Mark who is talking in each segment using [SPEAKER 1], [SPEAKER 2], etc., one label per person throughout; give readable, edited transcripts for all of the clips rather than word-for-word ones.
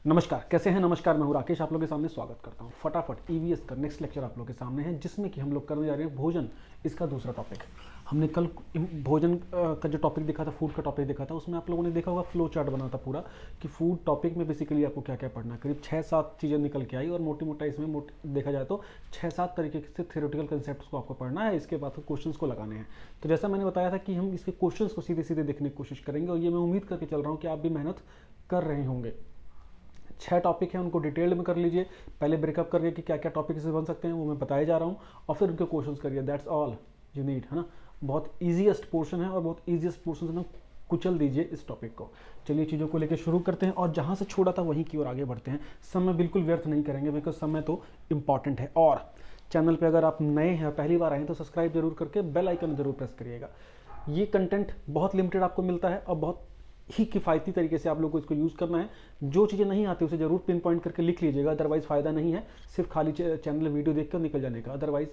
[SPEAKER 1] नमस्कार, कैसे हैं? नमस्कार, मैं हूं राकेश, आप लोगों के सामने स्वागत करता हूं। फटाफट ईवीएस का नेक्स्ट लेक्चर आप लोगों के सामने है, जिसमें कि हम लोग करने जा रहे हैं भोजन, इसका दूसरा टॉपिक। हमने कल भोजन का जो टॉपिक देखा था, फूड का टॉपिक देखा था, उसमें आप लोगों ने देखा होगा फ्लो चार्ट बना था पूरा कि फूड टॉपिक में बेसिकली आपको क्या क्या पढ़ना है। करीब 6-7 चीज़ें निकल के आई और मोटी मोटा इसमें देखा जाए तो 6-7 तरीके से थ्योरेटिकल कंसेप्ट को आपको पढ़ना है। इसके बाद क्वेश्चन को लगाने हैं। तो जैसा मैंने बताया था कि हम इसके क्वेश्चन को सीधे सीधे देखने की कोशिश करेंगे, और ये मैं उम्मीद करके चल रहा हूँ कि आप भी मेहनत कर रहे होंगे। 6 टॉपिक हैं, उनको डिटेल्ड में कर लीजिए। पहले ब्रेकअप करके कि क्या क्या टॉपिक से बन सकते हैं वो मैं बताए जा रहा हूँ, और फिर उनके क्वेश्चंस करिए। दैट्स ऑल यू नीड, है ना। बहुत ईजीएस्ट पोर्शन है और बहुत ईजीएस्ट पोर्शन से ना कुचल दीजिए इस टॉपिक को। चलिए चीज़ों को लेकर शुरू करते हैं, और जहाँ से छोड़ा था वहीं की ओर आगे बढ़ते हैं। समय बिल्कुल व्यर्थ नहीं करेंगे, बिकॉज समय तो इंपॉर्टेंट है। और चैनल पर अगर आप नए हैं, पहली बार आए हैं, तो सब्सक्राइब जरूर करके बेल आइकन जरूर प्रेस करिएगा। ये कंटेंट बहुत लिमिटेड आपको मिलता है और बहुत ही किफ़ायती तरीके से आप लोग को इसको यूज़ करना है। जो चीज़ें नहीं आती उसे ज़रूर पिन पॉइंट करके लिख लीजिएगा, अदरवाइज़ फ़ायदा नहीं है सिर्फ खाली चैनल वीडियो देख कर निकल जाने का। अदरवाइज़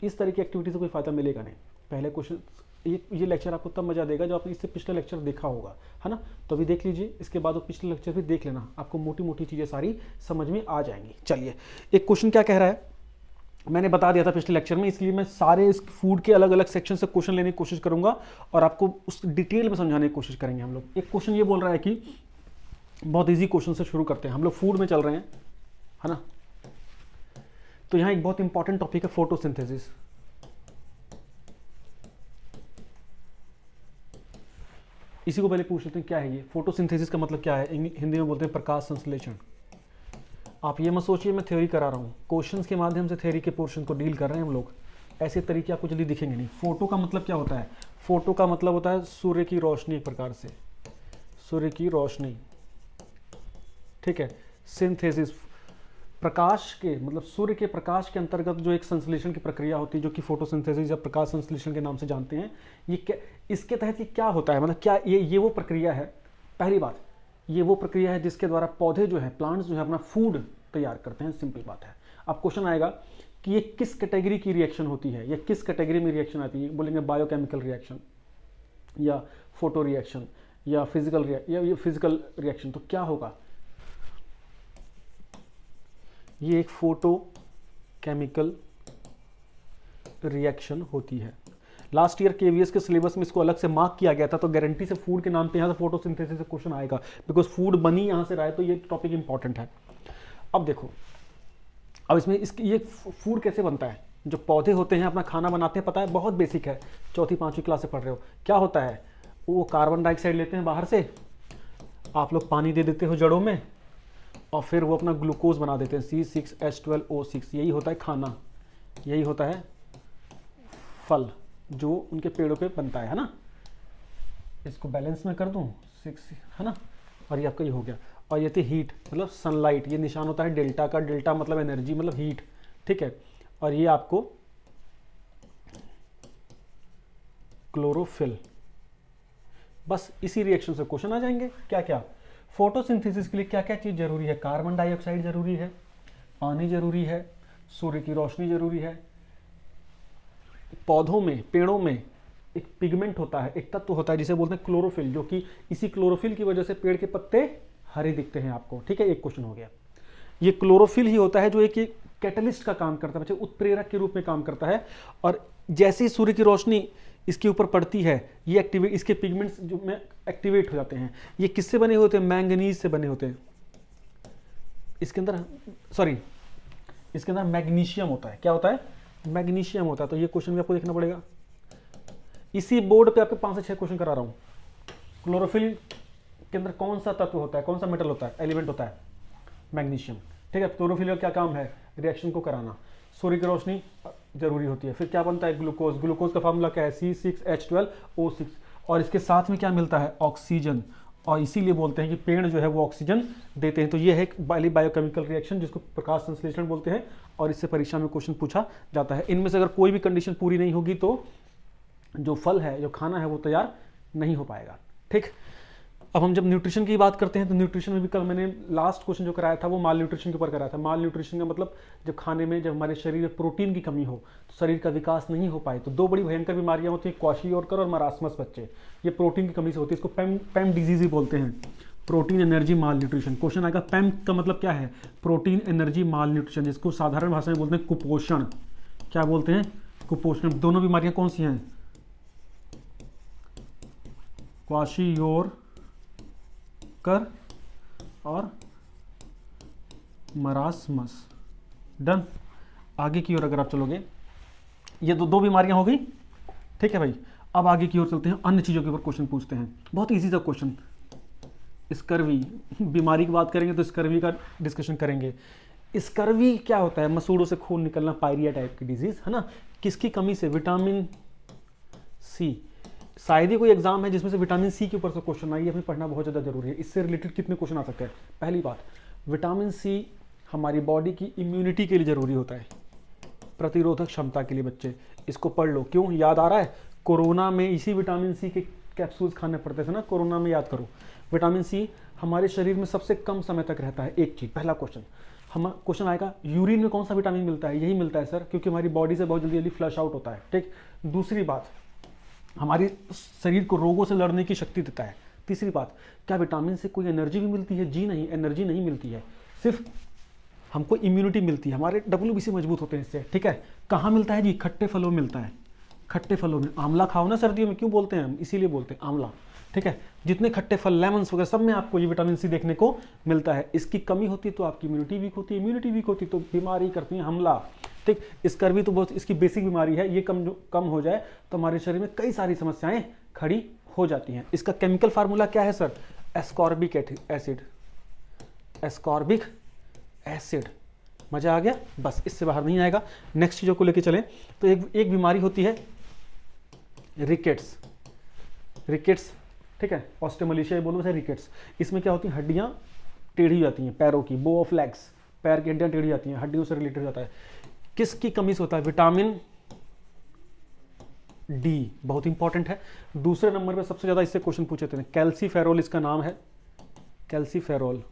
[SPEAKER 1] इस तरह की एक्टिविटी से कोई फ़ायदा मिलेगा नहीं। पहले क्वेश्चन, ये लेक्चर आपको तब मज़ा देगा जब आपने इससे पिछला लेक्चर देखा होगा, है ना। तो अभी देख लीजिए, इसके बाद वो पिछले लेक्चर भी देख लेना, आपको मोटी मोटी चीज़ें सारी समझ में आ जाएंगी। चलिए, एक क्वेश्चन क्या कह रहा है मैंने बता दिया था पिछले लेक्चर में, इसलिए मैं सारे इस फूड के अलग अलग सेक्शन से क्वेश्चन लेने की कोशिश करूंगा और आपको उस डिटेल में समझाने की कोशिश करेंगे हम लोग। एक क्वेश्चन ये बोल रहा है कि बहुत इजी क्वेश्चन से शुरू करते हैं, हम लोग फूड में चल रहे हैं, है ना। तो यहाँ एक बहुत इंपॉर्टेंट टॉपिक है फोटोसिंथेसिस। इसी को पहले पूछ लेते हैं क्या है ये फोटोसिंथेसिस का मतलब क्या है। हिंदी में बोलते हैं प्रकाश संश्लेषण। आप ये मत सोचिए मैं थ्योरी करा रहा हूँ, क्वेश्चंस के माध्यम से थ्योरी के पोर्शन को डील कर रहे हैं हम लोग। ऐसे तरीके आपको जल्दी दिखेंगे नहीं। फोटो का मतलब क्या होता है? फोटो का मतलब होता है सूर्य की रोशनी, एक प्रकार से सूर्य की रोशनी, ठीक है। सिंथेसिस, प्रकाश के मतलब सूर्य के प्रकाश के अंतर्गत जो एक संश्लेषण की प्रक्रिया होती है, जो कि फोटोसिंथेसिस या प्रकाश संश्लेषण के नाम से जानते हैं। ये क्या, इसके तहत ये क्या होता है, मतलब क्या ये वो प्रक्रिया है। पहली बात, ये वो प्रक्रिया है जिसके द्वारा पौधे जो है, प्लांट्स जो है, अपना फूड तैयार करते हैं। सिंपल बात है। अब क्वेश्चन आएगा कि ये किस कैटेगरी की रिएक्शन होती है, या किस कैटेगरी में रिएक्शन आती है। बोलेंगे बायोकेमिकल रिएक्शन या फोटो रिएक्शन या फिजिकल रिएक्शन। तो क्या होगा? ये एक फोटो केमिकल रिएक्शन होती है। लास्ट ईयर केवीएस के सिलेबस में इसको अलग से मार्क किया गया था, तो गारंटी से फूड के नाम पे यहाँ से फोटोसिंथेसिस से क्वेश्चन आएगा, बिकॉज फूड बनी यहाँ से रहा है, तो ये टॉपिक इंपॉर्टेंट है। अब देखो, अब इसमें ये फूड कैसे बनता है। जो पौधे होते हैं अपना खाना बनाते हैं, पता है, बहुत बेसिक है, 4वीं-5वीं क्लास से पढ़ रहे हो। क्या होता है, वो कार्बन डाइऑक्साइड लेते हैं बाहर से, आप लोग पानी दे देते हो जड़ों में, और फिर वो अपना ग्लूकोज बना देते हैं, C6H12O6। यही होता है खाना, यही होता है फल जो उनके पेड़ों पे बनता है ना। इसको बैलेंस में कर दूं 6, है ना, और ये आपका ये हो गया। और ये थी हीट, मतलब सनलाइट, ये निशान होता है डेल्टा का। डेल्टा मतलब एनर्जी, मतलब हीट, ठीक है। और ये आपको क्लोरोफिल। बस इसी रिएक्शन से क्वेश्चन आ जाएंगे। क्या क्या फोटोसिंथेसिस के लिए क्या क्या चीज़ जरूरी है? कार्बन डाइऑक्साइड जरूरी है, पानी जरूरी है, सूर्य की रोशनी जरूरी है। पौधों में, पेड़ों में एक पिगमेंट होता है, एक तत्व होता है जिसे बोलते हैं क्लोरोफिल, जो कि इसी क्लोरोफिल की वजह से पेड़ के पत्ते हरे दिखते हैं आपको, ठीक है। एक क्वेश्चन हो गया। ये क्लोरोफिल ही होता है जो एक कैटलिस्ट का काम करता है, बच्चे उत्प्रेरक के रूप में काम करता है। और जैसे ही सूर्य की रोशनी इसके ऊपर पड़ती है, ये एक्टिवेट, इसके पिगमेंट्स जो में एक्टिवेट हो जाते हैं। ये किससे बने होते हैं? मैंगनीज से बने होते हैं। इसके अंदर मैग्नीशियम होता है। क्या होता है? मैग्नीशियम होता है। तो ये क्वेश्चन भी आपको देखना पड़ेगा। इसी बोर्ड पे आपके 5 से 6 क्वेश्चन करा रहा हूँ। क्लोरोफिल के अंदर कौन सा तत्व होता है, कौन सा मेटल होता है, एलिमेंट होता है? मैग्नीशियम, ठीक है। क्लोरोफिल का क्या काम है? रिएक्शन को कराना। सूर्य की रोशनी जरूरी होती है। फिर क्या बनता है? ग्लूकोज। ग्लूकोज का फार्मूला क्या है? C6H12O6। और इसके साथ में क्या मिलता है? ऑक्सीजन। और इसीलिए बोलते हैं कि पेड़ जो है वो ऑक्सीजन देते हैं। तो ये है एक बायोकेमिकल रिएक्शन जिसको प्रकाश संश्लेषण बोलते हैं, और इससे परीक्षा में क्वेश्चन पूछा जाता है। इनमें से अगर कोई भी कंडीशन पूरी नहीं होगी तो जो फल है, जो खाना है, वो तैयार नहीं हो पाएगा, ठीक। अब हम जब न्यूट्रिशन की बात करते हैं तो न्यूट्रिशन में भी कल मैंने लास्ट क्वेश्चन जो कराया था वो माल न्यूट्रिशन के ऊपर कराया था। माल न्यूट्रिशन का मतलब जब खाने में, जब हमारे शरीर में प्रोटीन की कमी हो तो शरीर का विकास नहीं हो पाए, तो 2 बड़ी भयंकर बीमारियां होती हैं, क्वाशियोरकर और मरासमस बच्चे। ये प्रोटीन की कमी से होती है, इसको पैम डिजीज भी बोलते हैं। प्रोटीन एनर्जी माल न्यूट्रिशन। क्वेश्चन आएगा पैम का मतलब क्या है, प्रोटीन एनर्जी माल न्यूट्रिशन, जिसको साधारण भाषा में बोलते हैं कुपोषण। क्या बोलते हैं, कुपोषण। दोनों बीमारियां कौन सी हैं, क्वाशियोरकर और मरासमस। डन। आगे की ओर अगर आप चलोगे, ये दो बीमारियां हो गई, ठीक है भाई। अब आगे की ओर चलते हैं, अन्य चीज़ों के ऊपर क्वेश्चन पूछते हैं। बहुत इजी सा क्वेश्चन, स्कर्वी। बीमारी की बात करेंगे तो स्कर्वी का डिस्कशन करेंगे। स्कर्वी क्या होता है, मसूड़ों से खून निकलना, पायरिया टाइप की डिजीज है ना। किसकी कमी से, विटामिन सी। शायद ही कोई एग्जाम है जिसमें से विटामिन सी के ऊपर से क्वेश्चन आई है, हमें पढ़ना बहुत ज़्यादा जरूरी है। इससे रिलेटेड कितने क्वेश्चन आ सकते हैं। पहली बात, विटामिन सी हमारी बॉडी की इम्यूनिटी के लिए जरूरी होता है, प्रतिरोधक क्षमता के लिए। बच्चे इसको पढ़ लो। क्यों याद आ रहा है, कोरोना में इसी विटामिन सी के कैप्सूल्स खाने पड़ते थे ना, कोरोना में, याद करो। विटामिन सी हमारे शरीर में सबसे कम समय तक रहता है। एक चीज, पहला क्वेश्चन हम क्वेश्चन आएगा, यूरिन में कौन सा विटामिन मिलता है, यही मिलता है सर, क्योंकि हमारी बॉडी से बहुत जल्दी जल्दी फ्लश आउट होता है, ठीक। दूसरी बात, हमारी शरीर को रोगों से लड़ने की शक्ति देता है। तीसरी बात, क्या विटामिन से कोई एनर्जी भी मिलती है, जी नहीं, एनर्जी नहीं मिलती है, सिर्फ हमको इम्यूनिटी मिलती है, हमारे WBC मजबूत होते हैं इससे, ठीक है। कहाँ मिलता है जी, खट्टे फलों में मिलता है, खट्टे फलों में। आंवला खाओ ना सर्दियों में, क्यों बोलते हैं हम, इसीलिए बोलते हैं आंवला, ठीक है। जितने खट्टे फल, लेमन्स वगैरह, सब में आपको ये विटामिन सी देखने को मिलता है। इसकी कमी होती है तो आपकी इम्यूनिटी वीक होती है, इम्यूनिटी वीक होती है तो बीमारी करती है हमला, ठीक। स्कर्वी तो बहुत इसकी बेसिक बीमारी है, ये कम हो जाए तो हमारे शरीर में कई सारी समस्याएं खड़ी हो जाती हैं। इसका केमिकल फार्मूला क्या है sir, ascorbic acid, ascorbic acid. मजा आ गया, बस इससे बाहर नहीं आएगा। नेक्स्ट चीजों को लेके चलें तो एक बीमारी होती है रिकेट्स, रिकेट्स, ठीक है। ऑस्टियोमैलेशिया बोलो से रिकेट्स। इसमें क्या होती है, हड्डियां टेढ़ी हो जाती हैं पैरों की, बो ऑफ लेग्स, पैर की हड्डियां टेढ़ी जाती हैं, हड्डियों से रिलेटेड होता है। किसकी कमी से होता है, विटामिन डी, बहुत इंपॉर्टेंट है। दूसरे नंबर पे सबसे ज्यादा इससे क्वेश्चन पूछे थे, कैल्सीफेरोल इसका नाम है, कैल्सीफेरोल,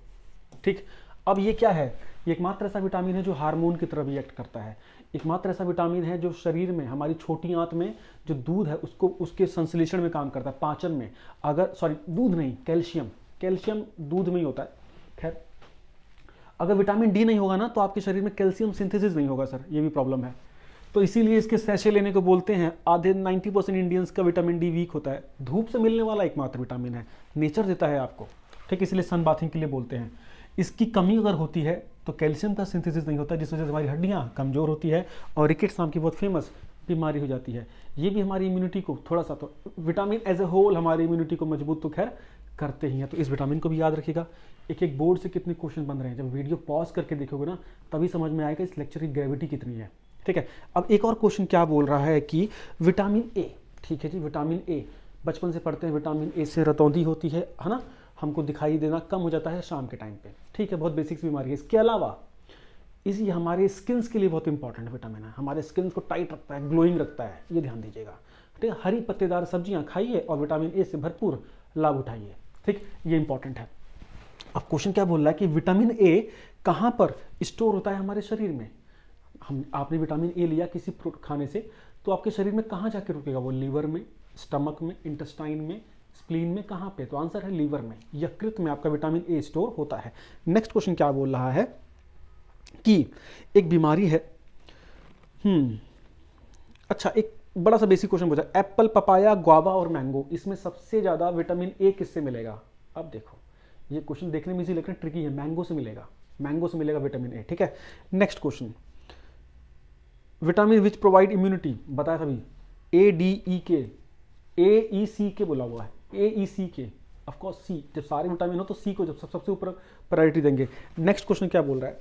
[SPEAKER 1] ठीक। अब ये क्या है, ये एकमात्र ऐसा विटामिन है जो हार्मोन की तरह रिएक्ट करता है। एकमात्र ऐसा विटामिन है जो शरीर में, हमारी छोटी आंत में जो दूध है उसको, उसके संश्लेषण में काम करता है, पाचन में। अगर, सॉरी दूध नहीं, कैल्शियम, कैल्शियम दूध में ही होता है। खैर, अगर विटामिन डी नहीं होगा ना तो आपके शरीर में कैल्शियम सिंथेसिस नहीं होगा सर, ये भी प्रॉब्लम है। तो इसीलिए इसके सैशे लेने को बोलते हैं। आधे 90% इंडियंस का विटामिन डी वीक होता है। धूप से मिलने वाला एकमात्र विटामिन है, नेचर देता है आपको, ठीक। इसलिए सन बाथिंग के लिए बोलते हैं। इसकी कमी अगर होती है तो कैल्शियम का सिंथेसिस नहीं होता, जिस वजह से हमारी हड्डियां कमजोर होती है और रिकेट्स नाम की बहुत फेमस बीमारी हो जाती है। ये भी हमारी इम्यूनिटी को थोड़ा सा, तो विटामिन एज ए होल हमारी इम्यूनिटी को मजबूत तो खैर करते ही हैं। तो इस विटामिन को भी याद रखिएगा। एक एक बोर्ड से कितने क्वेश्चन बन रहे हैं, जब वीडियो पॉज करके देखोगे ना तभी समझ में आएगा इस लेक्चर की ग्रेविटी कितनी है, ठीक है। अब एक और क्वेश्चन क्या बोल रहा है कि विटामिन ए, ठीक है जी, विटामिन ए बचपन से पढ़ते हैं, विटामिन ए से रतौंधी होती है ना, हमको दिखाई देना कम हो जाता है शाम के टाइम पे, ठीक है। बहुत बेसिक्स बीमारी है। इसके अलावा ये हमारे स्किन्स के लिए बहुत इंपॉर्टेंट विटामिन है, हमारे स्किन्स को टाइट रखता है, ग्लोइंग रखता है, ये ध्यान दीजिएगा, ठीक है। हरी पत्तेदार सब्जियां खाइए और विटामिन ए से भरपूर लाभ उठाइए, ठीक, ये इंपॉर्टेंट है। अब क्वेश्चन क्या बोल रहा है कि विटामिन ए कहाँ पर स्टोर होता है हमारे शरीर में। आपने विटामिन ए लिया किसी फ्रूट खाने से तो आपके शरीर में कहाँ जाके रुकेगा, वो लीवर में, स्टमक में, इंटेस्टाइन में, स्प्लीन में, कहाँ पे, तो आंसर है लीवर में, यकृत में आपका विटामिन ए स्टोर होता है। नेक्स्ट क्वेश्चन क्या बोल रहा है कि एक बीमारी है, अच्छा एक बड़ा सा बेसिक क्वेश्चन पूछा, एप्पल, पपाया, ग्वावा और मैंगो, इसमें सबसे ज्यादा विटामिन ए किससे मिलेगा। अब देखो ये क्वेश्चन देखने में इजी लेकिन ट्रिकी है, मैंगो से मिलेगा, मैंगो से मिलेगा विटामिन ए, ठीक है। Next question, vitamin which provide immunity, बताया सभी, AEC बोला हुआ है, AEC, ऑफ कोर्स सी, जब सारे विटामिन हो तो सी को जब सबसे ऊपर प्रायोरिटी देंगे। नेक्स्ट क्वेश्चन क्या बोल रहा है,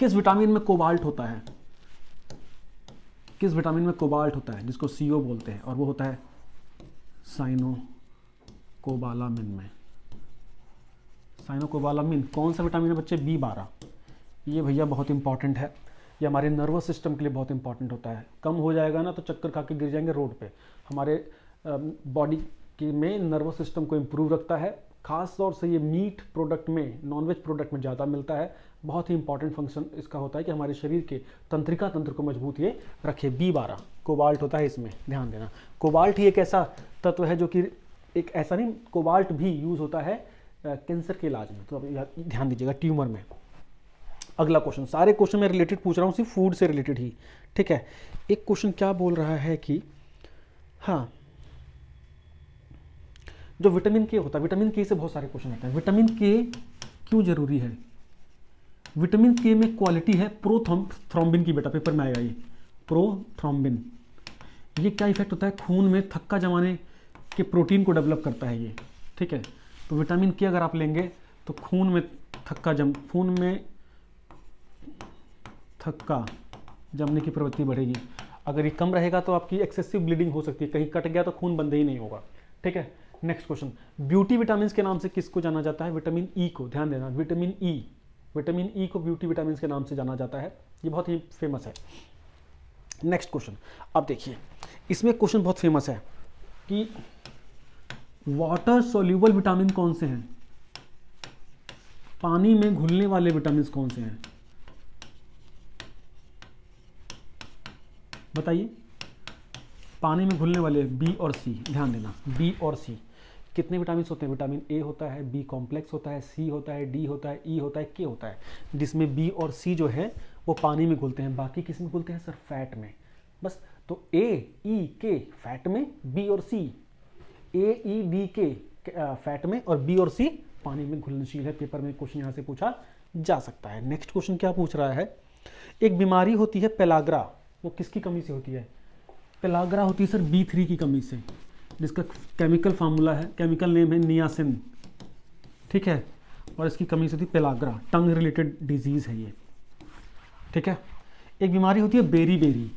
[SPEAKER 1] किस विटामिन में कोबाल्ट होता है, किस विटामिन में कोबाल्ट होता है, जिसको CO बोलते हैं, और वो होता है साइनोकोबालामिन में। साइनोकोबालामिन कौन सा विटामिन है बच्चे, B12। ये भैया बहुत इंपॉर्टेंट है, ये हमारे नर्वस सिस्टम के लिए बहुत इंपॉर्टेंट होता है। कम हो जाएगा ना तो चक्कर खा के गिर जाएंगे रोड पे। हमारे बॉडी में नर्वस सिस्टम को इम्प्रूव रखता है, खास तौर से ये मीट प्रोडक्ट में, नॉनवेज प्रोडक्ट में ज़्यादा मिलता है। बहुत ही इंपॉर्टेंट फंक्शन इसका होता है कि हमारे शरीर के तंत्रिका तंत्र को मजबूत ये रखे। B12 कोबाल्ट होता है इसमें, ध्यान देना। कोबाल्ट ही एक ऐसा तत्व है जो कि एक ऐसा नहीं, कोबाल्ट भी यूज़ होता है कैंसर के इलाज में, तो अब ध्यान दीजिएगा, ट्यूमर में। अगला क्वेश्चन, सारे क्वेश्चन मैं रिलेटेड पूछ रहा हूँ, सिर्फ फूड से रिलेटेड ही, ठीक है। एक क्वेश्चन क्या बोल रहा है कि हाँ, जो विटामिन के होता है, विटामिन के से बहुत सारे क्वेश्चन आते हैं। विटामिन के क्यों जरूरी है? विटामिन के में क्वालिटी है प्रोथ्रोम्बिन की, बेटा पेपर में आएगा ये, प्रोथ्रोम्बिन। ये क्या इफेक्ट होता है? खून में थक्का जमाने के प्रोटीन को डेवलप करता है ये, ठीक है। तो विटामिन के अगर आप लेंगे तो खून में थक्का जमने की प्रवृत्ति बढ़ेगी। अगर ये कम रहेगा तो आपकी एक्सेसिव ब्लीडिंग हो सकती है, कहीं कट गया तो खून बंद ही नहीं होगा, ठीक है। नेक्स्ट क्वेश्चन, ब्यूटी विटामिन के नाम से किसको जाना जाता है? विटामिन ई को, ध्यान देना, विटामिन ई को ब्यूटी विटामिन के नाम से जाना जाता है, ये बहुत ही फेमस है। नेक्स्ट क्वेश्चन, अब देखिए, इसमें क्वेश्चन बहुत फेमस है कि वाटर सोल्यूबल विटामिन कौन से हैं? पानी में घुलने वाले विटामिन कौन से हैं? बताइए। पानी में घुलने वाले बी और सी, ध्यान देना, बी और सी। कितने विटामिन होते हैं? विटामिन ए होता है, बी कॉम्प्लेक्स होता है, सी होता है, डी होता है, ई होता है, के होता है, जिसमें बी और सी जो है वो पानी में घुलते हैं। बाकी किस में घुलते हैं सर? फैट में। बस, तो ए, ई, के फैट में, बी और सी, ए, ई, डी, के फैट में, और बी और सी पानी में घुलनशील है। पेपर में क्वेश्चन यहाँ से पूछा जा सकता है। नेक्स्ट क्वेश्चन क्या पूछ रहा है? एक बीमारी होती है पेलाग्रा, वो किसकी कमी से होती है? पेलाग्रा होती है सर B3 की कमी से, जिसका केमिकल फार्मूला है, केमिकल नेम है नियासिन, ठीक है। और इसकी कमी से होती है पेलाग्रा, टंग रिलेटेड डिजीज है ये, ठीक है। एक बीमारी होती है बेरी,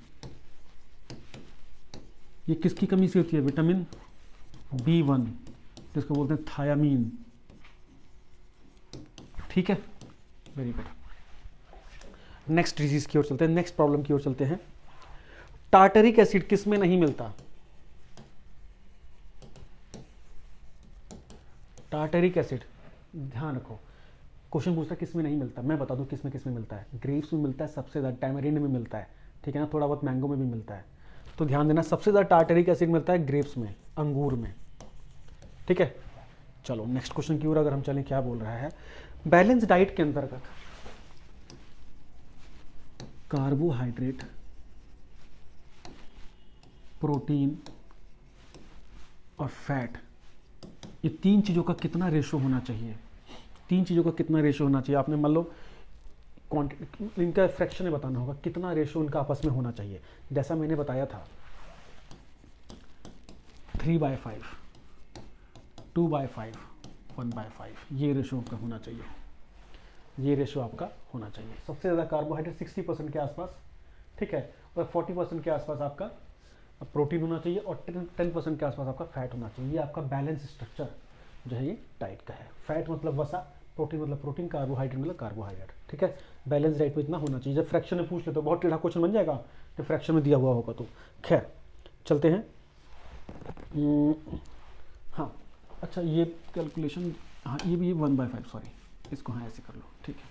[SPEAKER 1] ये किसकी कमी से होती है? विटामिन B1, जिसको बोलते हैं थायामीन, ठीक है। Very good. नेक्स्ट डिजीज की ओर चलते हैं, नेक्स्ट प्रॉब्लम की ओर चलते हैं। टार्टरिक एसिड किस में नहीं मिलता? टार्टरिक एसिड, ध्यान रखो, क्वेश्चन पूछता है किस में नहीं मिलता, मैं बता दूं किस में मिलता है। ग्रेप्स में मिलता है सबसे ज़्यादा, टैमरिंड में मिलता है, ठीक है ना, थोड़ा बहुत मैंगो में भी मिलता है। तो ध्यान देना, सबसे ज़्यादा टार्टरिक एसिड मिलता है ग्रेप्स में, अंगूर में, ठीक है। चलो नेक्स्ट क्वेश्चन की ओर अगर हम चलें, क्या बोल रहा है? बैलेंस डाइट के अंतर्गत कार्बोहाइड्रेट, प्रोटीन और फैट, ये तीन चीज़ों का कितना रेशो होना चाहिए? तीन चीज़ों का कितना रेशो होना चाहिए? आपने मान लो क्वांटिटी, इनका फ्रैक्शन में बताना होगा, कितना रेशो इनका आपस में होना चाहिए। जैसा मैंने बताया था 3/5, 2/5, 1/5, ये रेशो आपका होना चाहिए, ये रेशो आपका होना चाहिए। सबसे ज़्यादा कार्बोहाइड्रेट 60% के आसपास, ठीक है, और 40% के आसपास आपका प्रोटीन होना चाहिए, और 10% के आसपास आपका फैट होना चाहिए। ये आपका बैलेंस स्ट्रक्चर जो है ये डाइट का है। फैट मतलब वसा, प्रोटीन मतलब प्रोटीन, कार्बोहाइड्रेट मतलब कार्बोहाइड्रेट, ठीक है। बैलेंस डाइट में इतना होना चाहिए। जब फ्रैक्शन में पूछ ले तो बहुत टेढ़ा क्वेश्चन बन जाएगा, तो फ्रैक्शन में दिया हुआ होगा तो। खैर चलते हैं। हाँ अच्छा, ये कैलकुलेशन, हाँ ये भी 1/5, सॉरी, इसको हाँ ऐसे कर लो, ठीक है,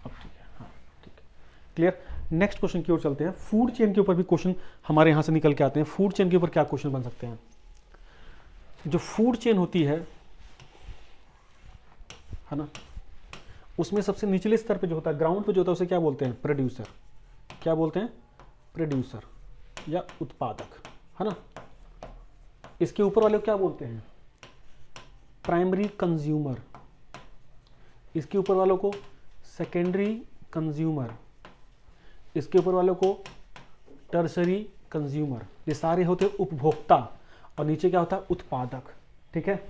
[SPEAKER 1] अब ठीक है, हाँ ठीक है, क्लियर। नेक्स्ट क्वेश्चन की ओर चलते हैं। फूड चेन के ऊपर भी क्वेश्चन हमारे यहाँ से निकल के आते हैं। फूड चेन के ऊपर क्या क्वेश्चन बन सकते हैं? जो फूड चेन होती है ना, उसमें सबसे निचले स्तर पे जो होता है, ग्राउंड पे जो होता है, उसे क्या बोलते हैं? प्रोड्यूसर। क्या बोलते हैं? प्रोड्यूसर या उत्पादक, है ना। इसके ऊपर वाले को क्या बोलते हैं? Primary consumer. इसके ऊपर वालों को सेकेंडरी कंज्यूमर। इसके ऊपर वालों को टर्सरी कंज्यूमर। ये सारे होते हैं उपभोक्ता, और नीचे क्या होता है? उत्पादक, ठीक है।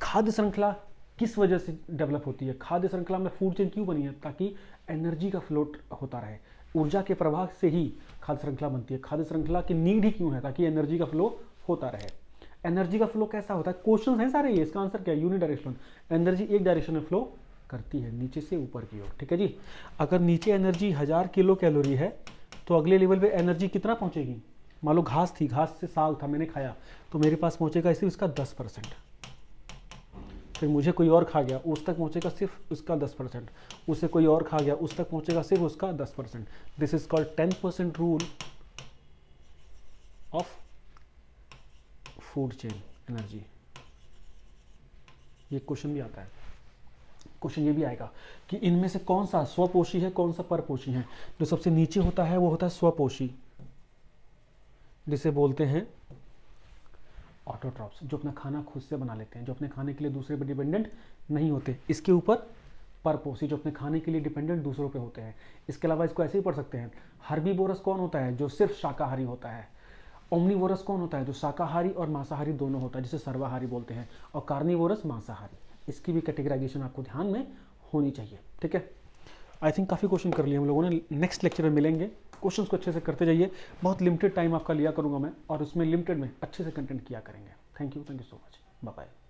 [SPEAKER 1] खाद्य श्रृंखला किस वजह से डेवलप होती है? खाद्य श्रृंखला में फूड चेन क्यों बनी है? ताकि एनर्जी का फ्लो होता रहे, ऊर्जा के प्रवाह से ही खाद्य श्रृंखला बनती है। खाद्य श्रृंखला की नीड ही क्यों है? ताकि एनर्जी का फ्लो होता रहे। एनर्जी का फ्लो कैसा होता है? क्वेश्चन है सारे ये, इसका आंसर क्या है? यूनिडायरेक्शनल। एनर्जी एक डायरेक्शन में फ्लो करती है, नीचे से ऊपर की ओर, ठीक है जी। अगर नीचे एनर्जी 1000 किलो कैलोरी है, तो अगले लेवल पे एनर्जी कितना पहुंचेगी? मान लो घास थी, घास से साग था, मैंने खाया, तो मेरे पास पहुंचेगा सिर्फ इसका 10%। फिर मुझे कोई और खा गया, उस तक पहुंचेगा सिर्फ उसका 10%। उसे कोई और खा गया, उस तक पहुंचेगा सिर्फ उसका 10%। This is called 10% rule of food chain energy. ये क्वेश्चन भी आता है। क्वेश्चन ये भी आएगा कि इनमें से कौन सा स्वपोषी है, कौन सा परपोषी है। जो सबसे नीचे होता है वो होता है स्वपोषी, जिसे बोलते हैं ऑटोट्रॉप्स, जो अपना खाना खुद से बना लेते हैं, जो अपने खाने के लिए दूसरे पर डिपेंडेंट नहीं होते। इसके ऊपर परपोषी, जो अपने खाने के लिए डिपेंडेंट दूसरों पे होते हैं। इसके अलावा इसको ऐसे ही पढ़ सकते हैं, हर्बीवोरस कौन होता है, जो सिर्फ शाकाहारी होता है। ओमनीवोरस कौन होता है, जो शाकाहारी और मांसाहारी दोनों होता है, जिसे सर्वाहारी बोलते हैं। और कार्निवोरस मांसाहारी। इसकी भी कैटेगराइजेशन आपको ध्यान में होनी चाहिए, ठीक है। आई थिंक काफ़ी क्वेश्चन कर लिए हम लोगों ने। नेक्स्ट लेक्चर में मिलेंगे, क्वेश्चंस को अच्छे से करते जाइए। बहुत लिमिटेड टाइम आपका लिया करूँगा मैं, और उसमें लिमिटेड में अच्छे से कंटेंट किया करेंगे। Thank you so much, bye bye.